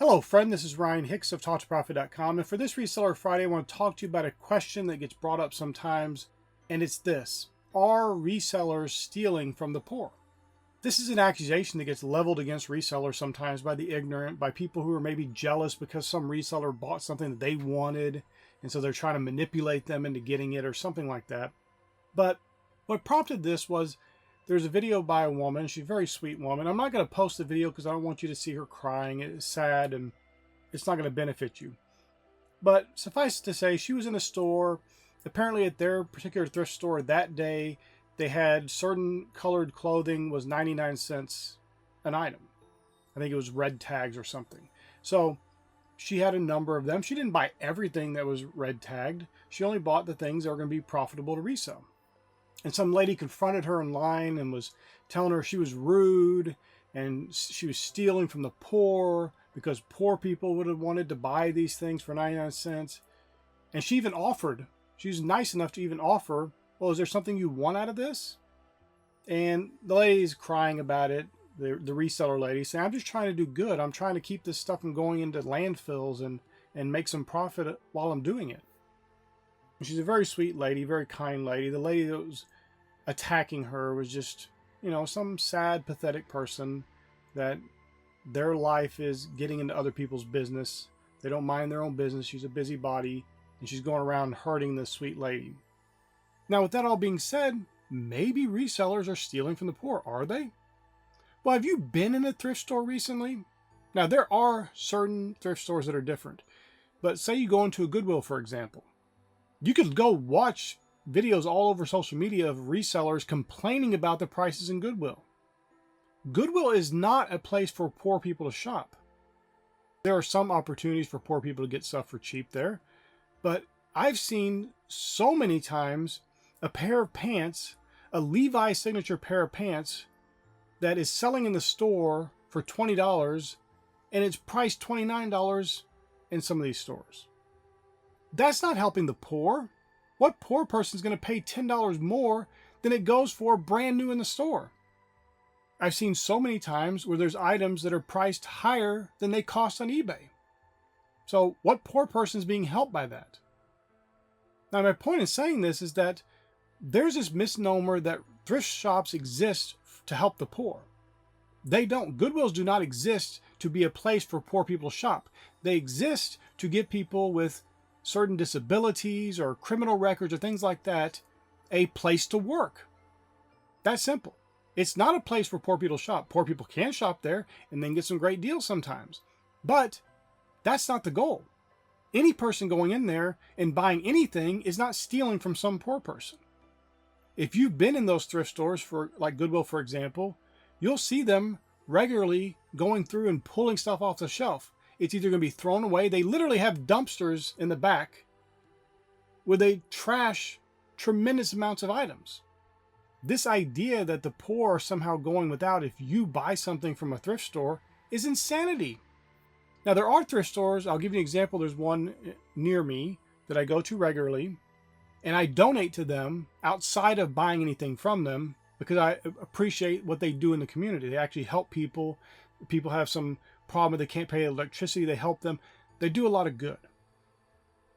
Hello, friend. This is Ryan Hicks of TalkToProfit.com. And for this Reseller Friday, I want to talk to you about a question that gets brought up sometimes. And it's this: are resellers stealing from the poor? This is an accusation that gets leveled against resellers sometimes by the ignorant, by people who are maybe jealous because some reseller bought something that they wanted. And so they're trying to manipulate them into getting it or something like that. But what prompted this was there's a video by a woman. She's a very sweet woman. I'm not going to post the video because I don't want you to see her crying. It's sad and it's not going to benefit you. But suffice to say, she was in a store. Apparently at their particular thrift store that day, they had certain colored clothing was 99 cents an item. I think it was red tags or something. So she had a number of them. She didn't buy everything that was red tagged. She only bought the things that were going to be profitable to resell. And some lady confronted her in line and was telling her she was rude and she was stealing from the poor because poor people would have wanted to buy these things for 99 cents. And she even offered, she was nice enough to even offer, well, is there something you want out of this? And the lady's crying about it, the reseller lady, saying, I'm just trying to do good. I'm trying to keep this stuff from going into landfills and make some profit while I'm doing it. And she's a very sweet lady, very kind lady. The lady that was attacking her was just, some sad, pathetic person that their life is getting into other people's business. They don't mind their own business. She's a busybody, and she's going around hurting this sweet lady. Now, with that all being said, maybe resellers are stealing from the poor, are they? Well, have you been in a thrift store recently? Now, there are certain thrift stores that are different, but say you go into a Goodwill, for example. You could go watch videos all over social media of resellers complaining about the prices in Goodwill. Goodwill is not a place for poor people to shop. There are some opportunities for poor people to get stuff for cheap there, but I've seen so many times a pair of pants, a Levi's signature pair of pants that is selling in the store for $20 and it's priced $29 in some of these stores. That's not helping the poor. What poor person is going to pay $10 more than it goes for brand new in the store? I've seen so many times where there's items that are priced higher than they cost on eBay. So what poor person is being helped by that? Now, my point in saying this is that there's this misnomer that thrift shops exist to help the poor. They don't. Goodwills do not exist to be a place for poor people to shop. They exist to give people with certain disabilities or criminal records or things like that a place to work. That's simple. It's not a place for poor people to shop. Poor people can shop there and then get some great deals sometimes. But that's not the goal. Any person going in there and buying anything is not stealing from some poor person. If you've been in those thrift stores, for like Goodwill, for example, you'll see them regularly going through and pulling stuff off the shelf. It's either going to be thrown away. They literally have dumpsters in the back where they trash tremendous amounts of items. This idea that the poor are somehow going without if you buy something from a thrift store is insanity. Now, there are thrift stores. I'll give you an example. There's one near me that I go to regularly, and I donate to them outside of buying anything from them because I appreciate what they do in the community. They actually help people. People have some problem, they can't pay electricity, they help them. They do a lot of good.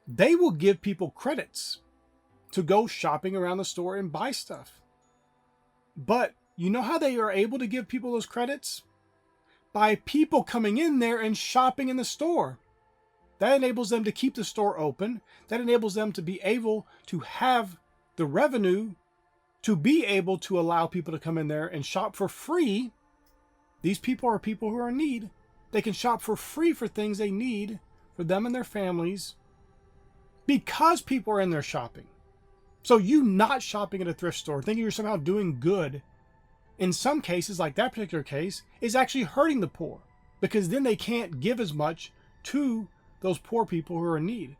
They will give people credits to go shopping around the store and buy stuff. But you know how they are able to give people those credits? By people coming in there and shopping in the store. That enables them to keep the store open. That enables them to be able to have the revenue to be able to allow people to come in there and shop for free. These people are people who are in need. They can shop for free for things they need for them and their families because people are in there shopping. So you not shopping at a thrift store, thinking you're somehow doing good, in some cases, like that particular case, is actually hurting the poor because then they can't give as much to those poor people who are in need.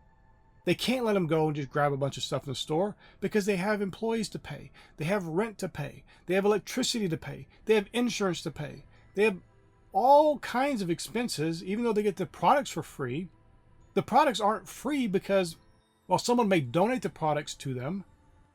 They can't let them go and just grab a bunch of stuff in the store because they have employees to pay. They have rent to pay. They have electricity to pay. They have insurance to pay. They have all kinds of expenses, even though they get the products for free. The products aren't free because, while someone may donate the products to them,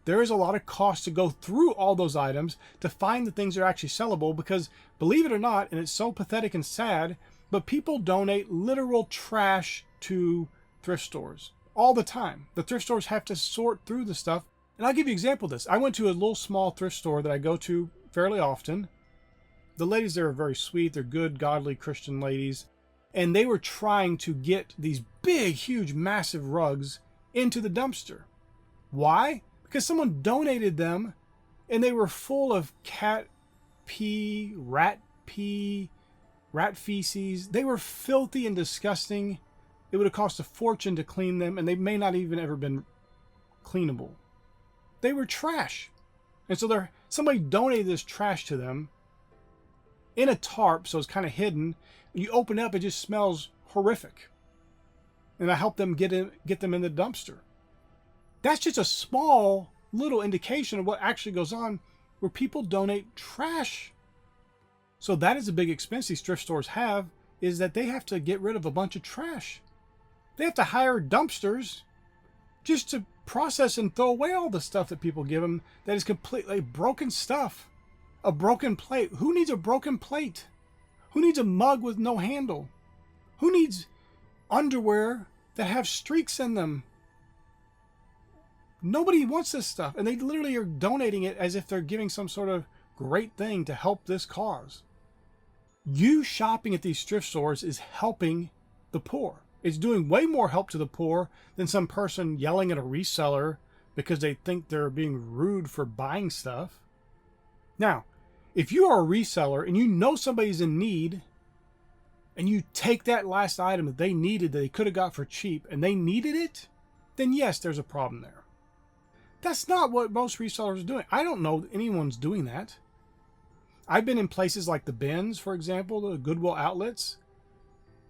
there is a lot of cost to go through all those items to find the things that are actually sellable because, believe it or not, and it's so pathetic and sad, But people donate literal trash to thrift stores all the time. The thrift stores have to sort through the stuff. And I'll give you an example of this. I went to a little small thrift store that I go to fairly often. The ladies there are very sweet. They're good, godly Christian ladies. And they were trying to get these big, huge, massive rugs into the dumpster. Why? Because someone donated them and they were full of cat pee, rat feces. They were filthy and disgusting. It would have cost a fortune to clean them, and they may not even ever been cleanable. They were trash. And so somebody donated this trash to them in a tarp, so it's kind of hidden. You open it up, it just smells horrific. And I helped them get them in the dumpster. That's just a small little indication of what actually goes on where people donate trash. So that is a big expense these thrift stores have, is that they have to get rid of a bunch of trash. They have to hire dumpsters just to process and throw away all the stuff that people give them that is completely broken stuff. A broken plate. Who needs a broken plate? Who needs a mug with no handle? Who needs underwear that have streaks in them? Nobody wants this stuff. And they literally are donating it as if they're giving some sort of great thing to help this cause. You shopping at these thrift stores is helping the poor. It's doing way more help to the poor than some person yelling at a reseller because they think they're being rude for buying stuff. Now, if you are a reseller and you know somebody's in need and you take that last item that they needed that they could have got for cheap and they needed it, then yes, there's a problem there. That's not what most resellers are doing. I don't know anyone's doing that. I've been in places like the bins, for example, the Goodwill outlets,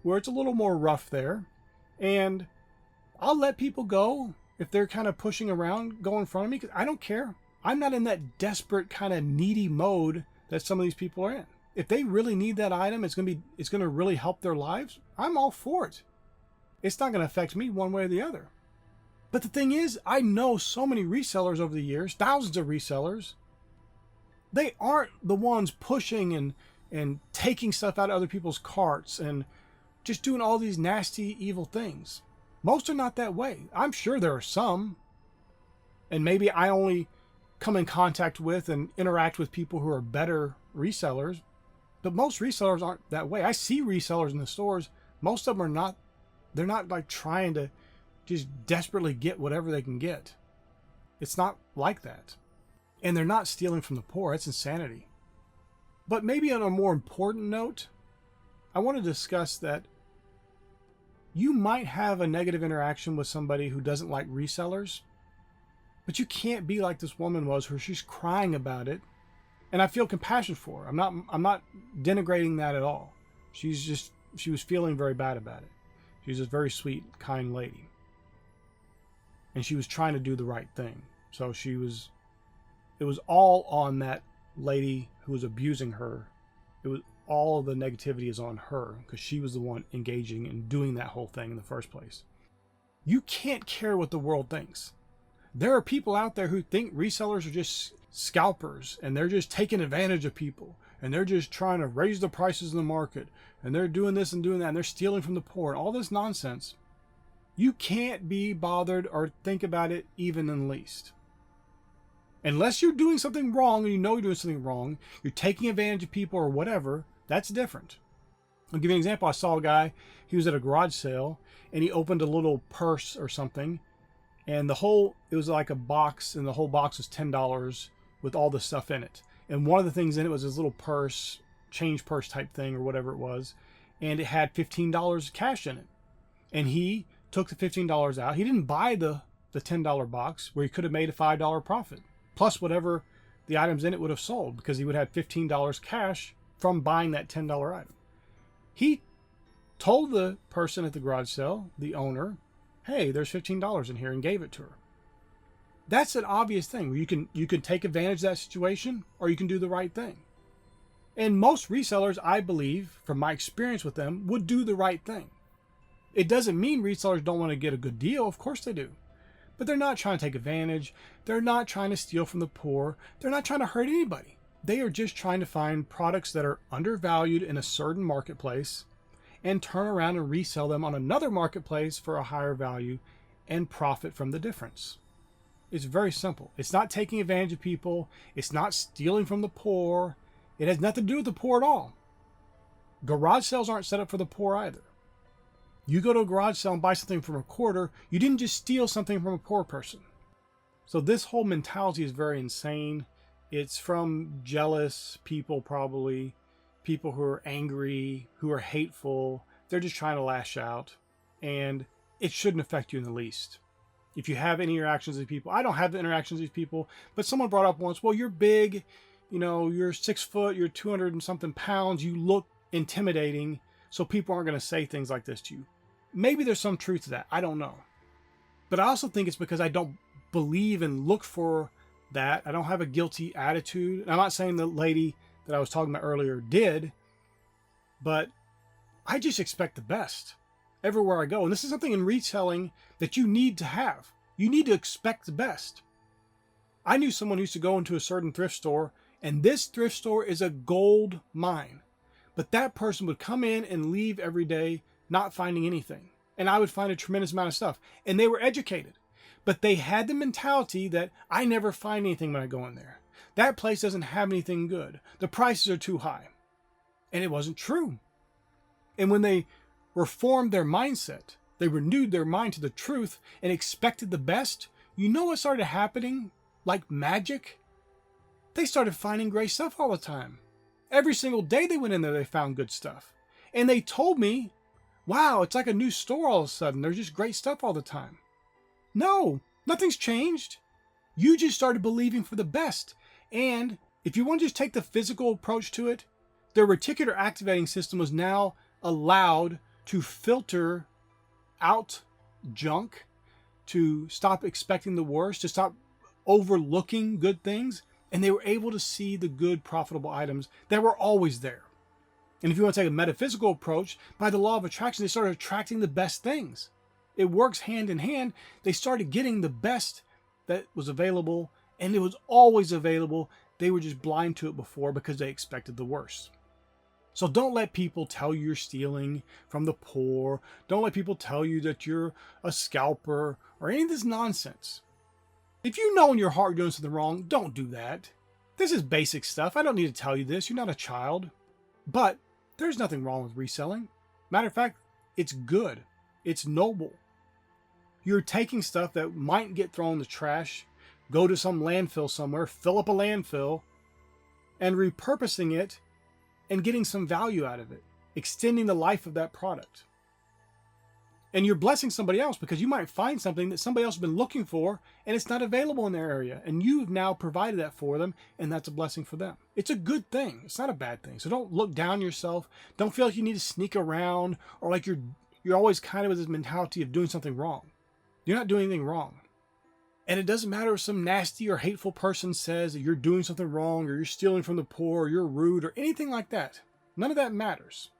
where it's a little more rough there. And I'll let people go if they're kind of pushing around, go in front of me, because I don't care. I'm not in that desperate kind of needy mode that some of these people are in. If they really need that item, it's going to really help their lives. I'm all for it. It's not going to affect me one way or the other. But the thing is, I know so many resellers over the years, thousands of resellers. They aren't the ones pushing and taking stuff out of other people's carts and just doing all these nasty, evil things. Most are not that way. I'm sure there are some. And maybe I only come in contact with and interact with people who are better resellers. But most resellers aren't that way. I see resellers in the stores. Most of them are not. They're not like trying to just desperately get whatever they can get. It's not like that. And they're not stealing from the poor. It's insanity. But maybe on a more important note, I want to discuss that you might have a negative interaction with somebody who doesn't like resellers, but you can't be like this woman was, where she's crying about it. And I feel compassion for her. I'm not denigrating that at all. She was feeling very bad about it. She's a very sweet, kind lady. And she was trying to do the right thing. So it was all on that lady who was abusing her. It was all of the negativity is on her because she was the one engaging and doing that whole thing in the first place. You can't care what the world thinks. There are people out there who think resellers are just scalpers and they're just taking advantage of people and they're just trying to raise the prices in the market and they're doing this and doing that and they're stealing from the poor and all this nonsense. You can't be bothered or think about it even in the least. Unless you're doing something wrong and you know you're doing something wrong, you're taking advantage of people or whatever, that's different. I'll give you an example. I saw a guy, he was at a garage sale and he opened a little purse or something, and it was like a box, and the whole box was $10 with all the stuff in it. And one of the things in it was his little purse, change purse type thing or whatever it was, and it had $15 cash in it. And he took the $15 out. He didn't buy the $10 box where he could have made a $5 profit, plus whatever the items in it would have sold, because he would have $15 cash from buying that $10 item. He told the person at the garage sale, the owner, hey, there's $15 in here, and gave it to her. That's an obvious thing where you can take advantage of that situation, or you can do the right thing. And most resellers, I believe, from my experience with them, would do the right thing. It doesn't mean resellers don't want to get a good deal. Of course they do. But they're not trying to take advantage. They're not trying to steal from the poor. They're not trying to hurt anybody. They are just trying to find products that are undervalued in a certain marketplace and turn around and resell them on another marketplace for a higher value and profit from the difference. It's very simple. It's not taking advantage of people. It's not stealing from the poor. It has nothing to do with the poor at all. Garage sales aren't set up for the poor either. You go to a garage sale and buy something from a quarter, you didn't just steal something from a poor person. So this whole mentality is very insane. It's from jealous people, probably people who are angry, who are hateful. They're just trying to lash out, and it shouldn't affect you in the least. If you have any interactions with people, I don't have the interactions with people, but someone brought up once, well, you're big, you're 6 foot, you're 200 and something pounds, you look intimidating, so people aren't going to say things like this to you. Maybe there's some truth to that. I don't know. But I also think it's because I don't believe and look for that. I don't have a guilty attitude. And I'm not saying the lady that I was talking about earlier did, but I just expect the best everywhere I go. And this is something in reselling that you need to have. You need to expect the best. I knew someone who used to go into a certain thrift store, and this thrift store is a gold mine. But that person would come in and leave every day not finding anything. And I would find a tremendous amount of stuff. And they were educated. But they had the mentality that I never find anything when I go in there. That place doesn't have anything good. The prices are too high. And it wasn't true. And when they reformed their mindset, they renewed their mind to the truth and expected the best, you know what started happening? Like magic? They started finding great stuff all the time. Every single day they went in there, they found good stuff. And they told me, wow, it's like a new store all of a sudden. There's just great stuff all the time. No, nothing's changed. You just started believing for the best. And if you want to just take the physical approach to it, their reticular activating system was now allowed to filter out junk, to stop expecting the worst, to stop overlooking good things. And they were able to see the good, profitable items that were always there. And if you want to take a metaphysical approach, by the law of attraction, they started attracting the best things. It works hand in hand. They started getting the best that was available, and it was always available. They were just blind to it before because they expected the worst. So don't let people tell you you're stealing from the poor. Don't let people tell you that you're a scalper or any of this nonsense. If you know in your heart you're doing something wrong, don't do that. This is basic stuff. I don't need to tell you this. You're not a child. But there's nothing wrong with reselling. Matter of fact, it's good. It's noble. You're taking stuff that might get thrown in the trash, go to some landfill somewhere, fill up a landfill, and repurposing it and getting some value out of it, extending the life of that product. And you're blessing somebody else because you might find something that somebody else has been looking for and it's not available in their area. And you've now provided that for them, and that's a blessing for them. It's a good thing. It's not a bad thing. So don't look down yourself. Don't feel like you need to sneak around or like you're always kind of with this mentality of doing something wrong. You're not doing anything wrong. And it doesn't matter if some nasty or hateful person says that you're doing something wrong or you're stealing from the poor or you're rude or anything like that. None of that matters.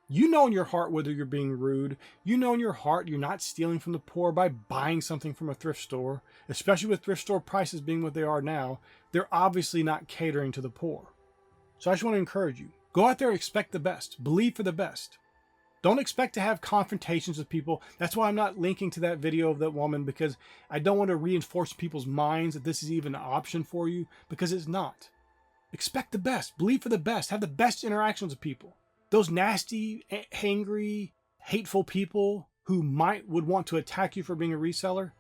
You know in your heart whether you're being rude. You know in your heart you're not stealing from the poor by buying something from a thrift store, especially with thrift store prices being what they are now. They're obviously not catering to the poor. So I just want to encourage you. Go out there and expect the best. Believe for the best. Don't expect to have confrontations with people. That's why I'm not linking to that video of that woman, because I don't want to reinforce people's minds that this is even an option for you, because it's not. Expect the best. Believe for the best. Have the best interactions with people. Those nasty, angry, hateful people who would want to attack you for being a reseller,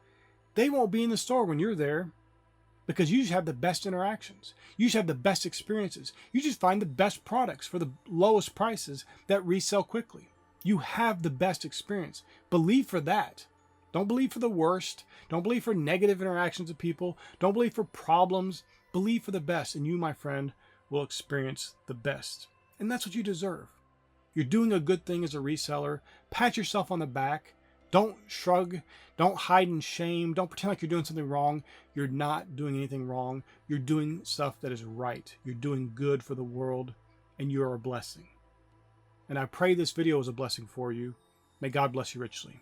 they won't be in the store when you're there because you just have the best interactions. You just have the best experiences. You just find the best products for the lowest prices that resell quickly. You have the best experience. Believe for that. Don't believe for the worst. Don't believe for negative interactions with people. Don't believe for problems. Believe for the best, and you, my friend, will experience the best. And that's what you deserve. You're doing a good thing as a reseller. Pat yourself on the back. Don't shrug. Don't hide in shame. Don't pretend like you're doing something wrong. You're not doing anything wrong. You're doing stuff that is right. You're doing good for the world, and you are a blessing. And I pray this video is a blessing for you. May God bless you richly.